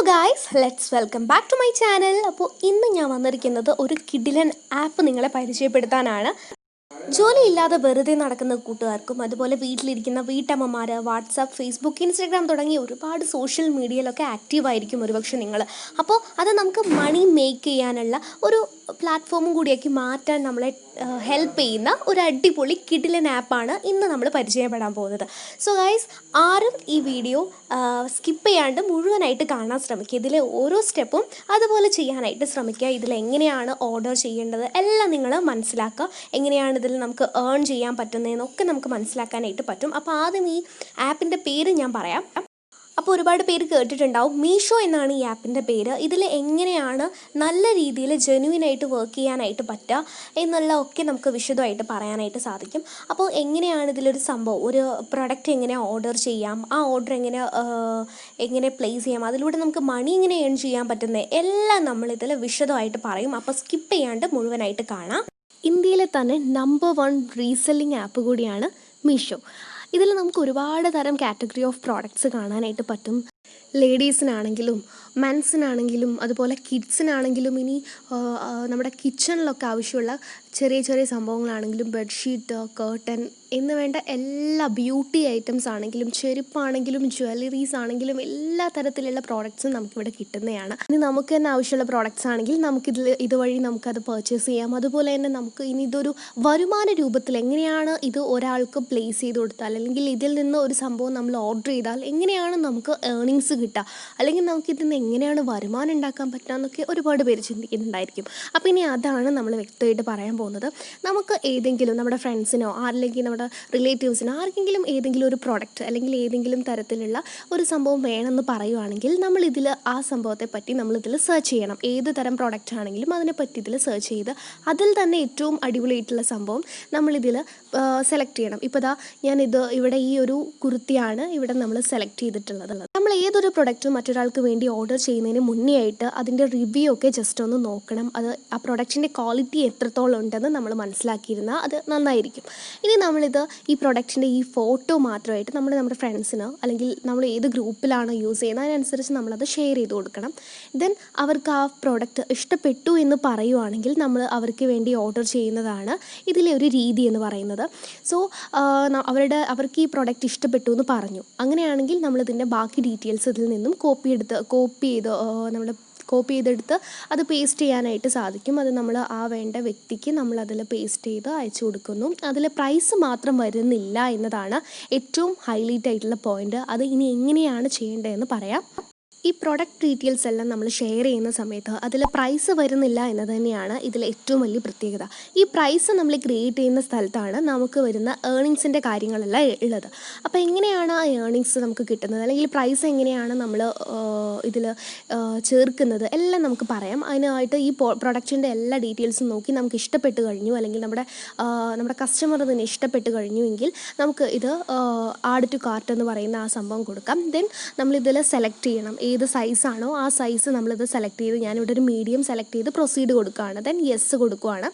Guys, let's welcome back to my channel. അപ്പോൾ ഇന്ന് ഞാൻ വന്നിരിക്കുന്നത് ഒരു കിഡിലൻ ആപ്പ് നിങ്ങളെ പരിചയപ്പെടുത്താനാണ്. ജോലിയില്ലാതെ വെറുതെ നടക്കുന്ന കൂട്ടുകാർക്കും അതുപോലെ വീട്ടിലിരിക്കുന്ന വീട്ടമ്മമാർ വാട്സാപ്പ്, ഫേസ്ബുക്ക്, ഇൻസ്റ്റാഗ്രാം തുടങ്ങി ഒരുപാട് സോഷ്യൽ മീഡിയയിലൊക്കെ ആക്റ്റീവായിരിക്കും ഒരുപക്ഷെ നിങ്ങൾ. അപ്പോൾ അത് നമുക്ക് മണി മേക്ക് ചെയ്യാനുള്ള ഒരു പ്ലാറ്റ്ഫോമും കൂടിയാക്കി മാറ്റാൻ നമ്മളെ ഹെൽപ്പ് ചെയ്യുന്ന ഒരു അടിപൊളി കിഡിലൻ ആപ്പാണ് ഇന്ന് നമ്മൾ പരിചയപ്പെടാൻ പോകുന്നത്. സോ ഗൈസ്, ആരും ഈ വീഡിയോ സ്കിപ്പ് ചെയ്യാണ്ട് മുഴുവനായിട്ട് കാണാൻ ശ്രമിക്കുക. ഇതിലെ ഓരോ സ്റ്റെപ്പും അതുപോലെ ചെയ്യാനായിട്ട് ശ്രമിക്കുക. ഇതിലെങ്ങനെയാണ് ഓർഡർ ചെയ്യേണ്ടത് എല്ലാം നിങ്ങൾ മനസ്സിലാക്കുക. എങ്ങനെയാണ് ഇതിൽ നമുക്ക് ഏൺ ചെയ്യാൻ പറ്റുന്നതെന്നൊക്കെ നമുക്ക് മനസ്സിലാക്കാനായിട്ട് പറ്റും. അപ്പോൾ ആദ്യം ഈ ആപ്പിൻ്റെ പേര് ഞാൻ പറയാം. അപ്പോൾ ഒരുപാട് പേര് കേട്ടിട്ടുണ്ടാവും, മീഷോ എന്നാണ് ഈ ആപ്പിൻ്റെ പേര്. ഇതിൽ എങ്ങനെയാണ് നല്ല രീതിയിൽ ജെന്യുവിനായിട്ട് വർക്ക് ചെയ്യാനായിട്ട് പറ്റുക എന്നുള്ള ഒക്കെ നമുക്ക് വിശദമായിട്ട് പറയാനായിട്ട് സാധിക്കും. അപ്പോൾ എങ്ങനെയാണ് ഇതിലൊരു സംഭവം, ഒരു പ്രൊഡക്റ്റ് എങ്ങനെ ഓർഡർ ചെയ്യാം, ആ ഓർഡർ എങ്ങനെ പ്ലേസ് ചെയ്യാം, അതിലൂടെ നമുക്ക് മണി എങ്ങനെ ഏൺ ചെയ്യാൻ പറ്റുന്നത് എല്ലാം നമ്മളിതിൽ വിശദമായിട്ട് പറയും. അപ്പോൾ സ്കിപ്പ് ചെയ്യാണ്ട് മുഴുവനായിട്ട് കാണാം. ഇന്ത്യയിലെ തന്നെ നമ്പർ 1 റീസെല്ലിംഗ് ആപ്പ് കൂടിയാണ് മീഷോ. ഇതിൽ നമുക്ക് ഒരുപാട് തരം കാറ്റഗറി ഓഫ് പ്രോഡക്റ്റ്സ് കാണാനായിട്ട് പറ്റും. ലേഡീസിനാണെങ്കിലും മെൻസിനാണെങ്കിലും അതുപോലെ കിഡ്സിനാണെങ്കിലും ഇനി നമ്മുടെ കിച്ചണിലൊക്കെ ആവശ്യമുള്ള ചെറിയ ചെറിയ സംഭവങ്ങളാണെങ്കിലും ബെഡ്ഷീറ്റ്, കേർട്ടൻ എന്ന് വേണ്ട എല്ലാ ബ്യൂട്ടി ഐറ്റംസ് ആണെങ്കിലും ചെരുപ്പാണെങ്കിലും ജ്വല്ലറീസ് ആണെങ്കിലും എല്ലാ തരത്തിലുള്ള പ്രോഡക്റ്റ്സും നമുക്കിവിടെ കിട്ടുന്നതാണ്. ഇനി നമുക്ക് തന്നെ ആവശ്യമുള്ള പ്രോഡക്റ്റ്സ് ആണെങ്കിൽ ഇതുവഴി നമുക്കത് പർച്ചേസ് ചെയ്യാം. അതുപോലെ തന്നെ നമുക്ക് ഇനി ഇതൊരു വരുമാന രൂപത്തിൽ എങ്ങനെയാണ് ഇത് ഒരാൾക്ക് പ്ലേസ് ചെയ്ത് കൊടുത്താൽ അല്ലെങ്കിൽ ഇതിൽ നിന്ന് ഒരു സംഭവം നമ്മൾ ഓർഡർ ചെയ്താൽ എങ്ങനെയാണ് നമുക്ക് ഏർണിങ്സ് കിട്ടുക, അല്ലെങ്കിൽ നമുക്ക് ഇതിൽ നിന്ന് എങ്ങനെയാണ് വരുമാനം ഉണ്ടാക്കാൻ പറ്റുക എന്നൊക്കെ ഒരുപാട് പേര് ചിന്തിക്കുന്നുണ്ടായിരിക്കും. അപ്പോൾ ഇനി അതാണ് നമ്മൾ വ്യക്തമായിട്ട് പറയാൻ പോകുന്നത്. നമുക്ക് ഏതെങ്കിലും നമ്മുടെ ഫ്രണ്ട്സിനോ അല്ലെങ്കിൽ നമ്മുടെ റിലേറ്റീവ്സിനോ ആർക്കെങ്കിലും ഏതെങ്കിലും ഒരു പ്രോഡക്റ്റ് അല്ലെങ്കിൽ ഏതെങ്കിലും തരത്തിലുള്ള ഒരു സംഭവം വേണമെന്ന് പറയുവാണെങ്കിൽ നമ്മളിതിൽ ആ സംഭവത്തെ പറ്റി നമ്മളിതിൽ സെർച്ച് ചെയ്യണം. ഏത് തരം പ്രോഡക്റ്റ് ആണെങ്കിലും അതിനെപ്പറ്റി ഇതിൽ സെർച്ച് ചെയ്ത് അതിൽ തന്നെ ഏറ്റവും അടിപൊളിയായിട്ടുള്ള സംഭവം നമ്മളിതിൽ സെലക്ട് ചെയ്യണം. ഇപ്പോൾ ഞാനിത് ഇവിടെ ഈ ഒരു കുർത്തിയാണ് ഇവിടെ നമ്മൾ സെലക്ട് ചെയ്തിട്ടുള്ളത്. നമ്മൾ ഏതൊരു പ്രൊഡക്റ്റും മറ്റൊരാൾക്ക് വേണ്ടി ഓർഡർ ചെയ്യുന്നതിന് മുന്നേ ആയിട്ട് അതിൻ്റെ റിവ്യൂ ഒക്കെ ജസ്റ്റ് ഒന്ന് നോക്കണം. അത് ആ പ്രൊഡക്റ്റിൻ്റെ ക്വാളിറ്റി എത്രത്തോളം ഉണ്ടെന്ന് നമ്മൾ മനസ്സിലാക്കിയിരുന്നാൽ അത് നന്നായിരിക്കും. ഇനി നമ്മളിത് ഈ പ്രൊഡക്റ്റിൻ്റെ ഈ ഫോട്ടോ മാത്രമായിട്ട് നമ്മുടെ ഫ്രണ്ട്സിന് അല്ലെങ്കിൽ നമ്മൾ ഏത് ഗ്രൂപ്പിലാണോ യൂസ് ചെയ്യുന്നത് അതിനനുസരിച്ച് നമ്മളത് ഷെയർ ചെയ്ത് കൊടുക്കണം. ദെൻ അവർക്ക് ആ പ്രോഡക്റ്റ് ഇഷ്ടപ്പെട്ടു എന്ന് പറയുവാണെങ്കിൽ നമ്മൾ അവർക്ക് വേണ്ടി ഓർഡർ ചെയ്യുന്നതാണ് ഇതിലെ ഒരു രീതി എന്ന് പറയുന്നത്. സോ അവർക്ക് ഈ പ്രോഡക്റ്റ് ഇഷ്ടപ്പെട്ടു എന്ന് പറഞ്ഞു, അങ്ങനെയാണെങ്കിൽ നമ്മളിതിൻ്റെ ബാക്കി ഡീറ്റെയിൽസ് ഇതിൽ നിന്നും കോപ്പി ചെയ്തെടുത്ത് അത് പേസ്റ്റ് ചെയ്യാനായിട്ട് സാധിക്കും. അത് നമ്മൾ ആ വേണ്ട വ്യക്തിക്ക് നമ്മളതിൽ പേസ്റ്റ് ചെയ്ത് അയച്ചു കൊടുക്കുന്നു. അതിൽ പ്രൈസ് മാത്രം വരുന്നില്ല എന്നതാണ് ഏറ്റവും ഹൈലൈറ്റ് ആയിട്ടുള്ള പോയിന്റ്. അത് ഇനി എങ്ങനെയാണ് ചെയ്യേണ്ടതെന്ന് പറയാം. ഈ പ്രൊഡക്റ്റ് ഡീറ്റെയിൽസ് എല്ലാം നമ്മൾ ഷെയർ ചെയ്യുന്ന സമയത്ത് അതിൽ പ്രൈസ് വരുന്നില്ല എന്നത് തന്നെയാണ് ഇതിൽ ഏറ്റവും വലിയ പ്രത്യേകത. ഈ പ്രൈസ് നമ്മൾ ക്രിയേറ്റ് ചെയ്യുന്ന സ്ഥലത്താണ് നമുക്ക് വരുന്ന ഏർണിങ്സിൻ്റെ കാര്യങ്ങളെല്ലാം ഉള്ളത്. അപ്പോൾ എങ്ങനെയാണ് ആ ഏർണിങ്സ് നമുക്ക് കിട്ടുന്നത് അല്ലെങ്കിൽ പ്രൈസ് എങ്ങനെയാണ് നമ്മൾ ഇതിൽ ചേർക്കുന്നത് എല്ലാം നമുക്ക് പറയാം. അതിനായിട്ട് ഈ പ്രൊഡക്റ്റിൻ്റെ എല്ലാ ഡീറ്റെയിൽസും നോക്കി നമുക്ക് ഇഷ്ടപ്പെട്ട് കഴിഞ്ഞു അല്ലെങ്കിൽ നമ്മുടെ കസ്റ്റമർ ഇതിനെ ഇഷ്ടപ്പെട്ട് കഴിഞ്ഞുവെങ്കിൽ നമുക്ക് ഇത് ആഡ് ടു കാർട്ട് എന്ന് പറയുന്ന ആ സംഭവം കൊടുക്കാം. ദെൻ നമ്മളിതിൽ സെലക്ട് ചെയ്യണം ഏത് സൈസാണോ ആ സൈസ് നമ്മളിത് സെലക്ട് ചെയ്ത് ഞാനിവിടെ ഒരു മീഡിയം സെലക്ട് ചെയ്ത് പ്രൊസീഡ് കൊടുക്കുകയാണ്. ദെൻ യെസ് കൊടുക്കുകയാണ്.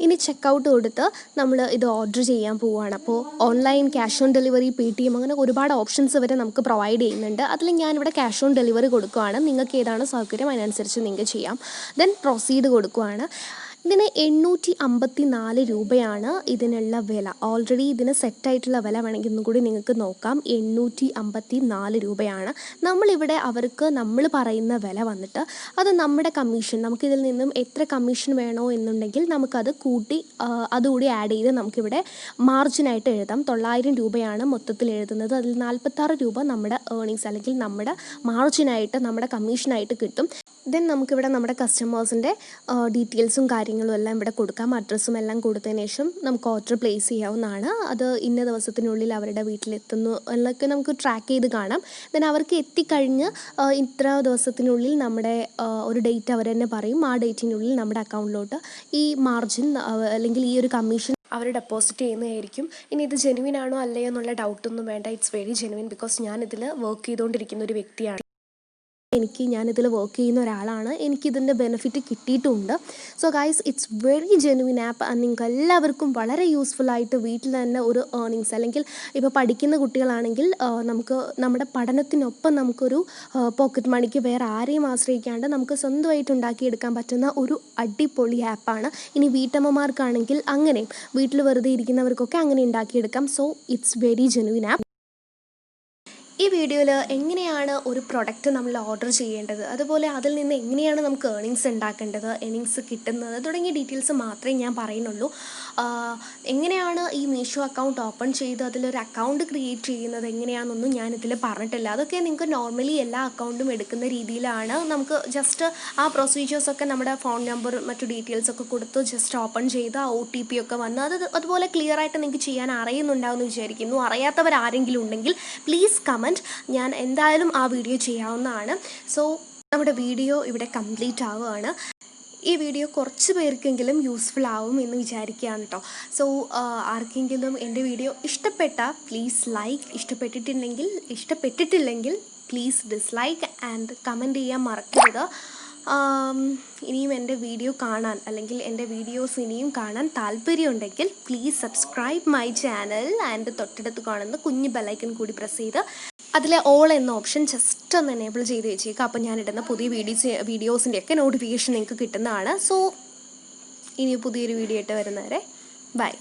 ഇനി ചെക്കൗട്ട് കൊടുത്ത് നമ്മൾ ഇത് ഓർഡർ ചെയ്യാൻ പോവുകയാണ്. അപ്പോൾ online cash on delivery, PTM അങ്ങനെ ഒരുപാട് ഓപ്ഷൻസ് വരെ നമുക്ക് പ്രൊവൈഡ് ചെയ്യുന്നുണ്ട്. അതിൽ ഞാനിവിടെ ക്യാഷ് ഓൺ ഡെലിവറി കൊടുക്കുകയാണ്. നിങ്ങൾക്ക് ഏതാണോ സൗകര്യം അതിനനുസരിച്ച് നിങ്ങൾക്ക് ചെയ്യാം. ദെൻ പ്രൊസീഡ് കൊടുക്കുകയാണ്. ഇതിന് 854 രൂപയാണ് ഇതിനുള്ള വില. ഓൾറെഡി ഇതിന് സെറ്റായിട്ടുള്ള വില വേണമെങ്കിൽ ഒന്നും കൂടി നിങ്ങൾക്ക് നോക്കാം. 854 രൂപയാണ്. നമ്മളിവിടെ അവർക്ക് നമ്മൾ പറയുന്ന വില വന്നിട്ട് അത് നമ്മുടെ കമ്മീഷൻ, നമുക്കിതിൽ നിന്നും എത്ര കമ്മീഷൻ വേണോ എന്നുണ്ടെങ്കിൽ നമുക്കത് കൂട്ടി അതുകൂടി ആഡ് ചെയ്ത് നമുക്കിവിടെ മാർജിനായിട്ട് എഴുതാം. 900 രൂപയാണ് മൊത്തത്തിൽ എഴുതുന്നത്. അതിൽ 46 രൂപ നമ്മുടെ ഏർണിങ്സ് അല്ലെങ്കിൽ നമ്മുടെ മാർജിനായിട്ട് നമ്മുടെ കമ്മീഷനായിട്ട് കിട്ടും. ദെൻ നമുക്കിവിടെ നമ്മുടെ കസ്റ്റമേഴ്സിൻ്റെ ഡീറ്റെയിൽസും കാര്യങ്ങളും എല്ലാം ഇവിടെ കൊടുക്കാം. അഡ്രസ്സും എല്ലാം കൊടുത്തതിന് ശേഷം നമുക്ക് ഓർഡർ പ്ലേസ് ചെയ്യാവുന്നതാണ്. അത് ഇന്ന ദിവസത്തിനുള്ളിൽ അവരുടെ വീട്ടിലെത്തുന്നു എന്നൊക്കെ നമുക്ക് ട്രാക്ക് ചെയ്ത് കാണാം. ദെൻ അവർക്ക് എത്തിക്കഴിഞ്ഞ് ഇത്ര ദിവസത്തിനുള്ളിൽ നമ്മുടെ ഒരു ഡേറ്റ് അവർ തന്നെ പറയും. ആ ഡേറ്റിനുള്ളിൽ നമ്മുടെ അക്കൗണ്ടിലോട്ട് ഈ മാർജിൻ അല്ലെങ്കിൽ ഈ ഒരു കമ്മീഷൻ അവർ ഡെപ്പോസിറ്റ് ചെയ്യുന്നതായിരിക്കും. ഇനി ഇത് ജെനുവിൻ ആണോ അല്ലയോ എന്നുള്ള ഡൗട്ടൊന്നും വേണ്ട. ഇറ്റ്സ് വെരി ജെനുവിൻ ബിക്കോസ് ഞാനിതിൽ വർക്ക് ചെയ്തുകൊണ്ടിരിക്കുന്ന ഒരു വ്യക്തിയാണ്. ഞാനിതിൽ വർക്ക് ചെയ്യുന്ന ഒരാളാണ്, എനിക്കിതിൻ്റെ ബെനിഫിറ്റ് കിട്ടിയിട്ടുമുണ്ട്. So guys, it's very genuine app. നിങ്ങൾക്ക് എല്ലാവർക്കും വളരെ യൂസ്ഫുള്ളായിട്ട് വീട്ടിൽ തന്നെ ഒരു ഏർണിങ്സ്, അല്ലെങ്കിൽ ഇപ്പോൾ പഠിക്കുന്ന കുട്ടികളാണെങ്കിൽ നമുക്ക് നമ്മുടെ പഠനത്തിനൊപ്പം നമുക്കൊരു പോക്കറ്റ് മണിക്ക് വേറെ ആരെയും ആശ്രയിക്കാണ്ട് നമുക്ക് സ്വന്തമായിട്ട് ഉണ്ടാക്കിയെടുക്കാൻ പറ്റുന്ന ഒരു അടിപൊളി ആപ്പാണ്. ഇനി വീട്ടമ്മമാർക്കാണെങ്കിൽ അങ്ങനെയും, വീട്ടിൽ വെറുതെ ഇരിക്കുന്നവർക്കൊക്കെ അങ്ങനെ ഉണ്ടാക്കിയെടുക്കാം. So it's very genuine app. ഈ വീഡിയോയിൽ എങ്ങനെയാണ് ഒരു പ്രൊഡക്റ്റ് നമ്മൾ ഓർഡർ ചെയ്യേണ്ടത്, അതുപോലെ അതിൽ നിന്ന് എങ്ങനെയാണ് നമുക്ക് ഏർണിങ്സ് ഉണ്ടാക്കേണ്ടത്, ഏർണിങ്സ് കിട്ടുന്നത് തുടങ്ങിയ ഡീറ്റെയിൽസ് മാത്രമേ ഞാൻ പറയുന്നുള്ളൂ. എങ്ങനെയാണ് ഈ മീഷോ അക്കൗണ്ട് ഓപ്പൺ ചെയ്ത് അതിലൊരു അക്കൗണ്ട് ക്രിയേറ്റ് ചെയ്യുന്നത് എങ്ങനെയാണെന്നൊന്നും ഞാനിതിൽ പറഞ്ഞിട്ടില്ല. അതൊക്കെ നിങ്ങൾക്ക് നോർമലി എല്ലാ അക്കൗണ്ടും എടുക്കുന്ന രീതിയിലാണ്. നമുക്ക് ജസ്റ്റ് ആ പ്രൊസീജിയേഴ്സൊക്കെ നമ്മുടെ ഫോൺ നമ്പർ മറ്റു ഡീറ്റെയിൽസൊക്കെ കൊടുത്ത് ജസ്റ്റ് ഓപ്പൺ ചെയ്ത് OTP ഒക്കെ വന്ന് അതുപോലെ ക്ലിയർ ആയിട്ട് നിങ്ങൾക്ക് ചെയ്യാൻ അറിയുന്നുണ്ടാവുമെന്ന് വിചാരിക്കുന്നു. അറിയാത്തവരാരെങ്കിലും ഉണ്ടെങ്കിൽ പ്ലീസ് കമൻറ്റ്, ഞാൻ എന്തായാലും ആ വീഡിയോ ചെയ്യാവുന്നതാണ്. സോ നമ്മുടെ വീഡിയോ ഇവിടെ കംപ്ലീറ്റ് ആവുകയാണ്. ഈ വീഡിയോ കുറച്ച് പേർക്കെങ്കിലും യൂസ്ഫുൾ ആവും എന്ന് വിചാരിക്കുകയാണ് കേട്ടോ. സോ ആർക്കെങ്കിലും എൻ്റെ വീഡിയോ ഇഷ്ടപ്പെട്ടാൽ പ്ലീസ് ലൈക്ക്, ഇഷ്ടപ്പെട്ടിട്ടില്ലെങ്കിൽ പ്ലീസ് ഡിസ്ലൈക്ക് ആൻഡ് കമൻറ്റ് ചെയ്യാൻ മറക്കരുത്. ഇനിയും എൻ്റെ വീഡിയോ കാണാൻ, അല്ലെങ്കിൽ എൻ്റെ വീഡിയോസ് ഇനിയും കാണാൻ താല്പര്യമുണ്ടെങ്കിൽ please subscribe my channel and തൊട്ടടുത്ത് കാണുന്ന കുഞ്ഞ് ബെല്ലൈക്കൺ കൂടി പ്രസ് ചെയ്ത് അതിലെ ഓൾ എന്ന ഓപ്ഷൻ ജസ്റ്റ് ഒന്ന് എനേബിൾ ചെയ്ത് വെച്ചേക്കാം. അപ്പോൾ ഞാനിടുന്ന പുതിയ വീഡിയോസിൻ്റെയൊക്കെ നോട്ടിഫിക്കേഷൻ നിങ്ങൾക്ക് കിട്ടുന്നതാണ്. സോ ഇനി പുതിയൊരു വീഡിയോ ആയിട്ട് വരുന്നവരെ ബൈ.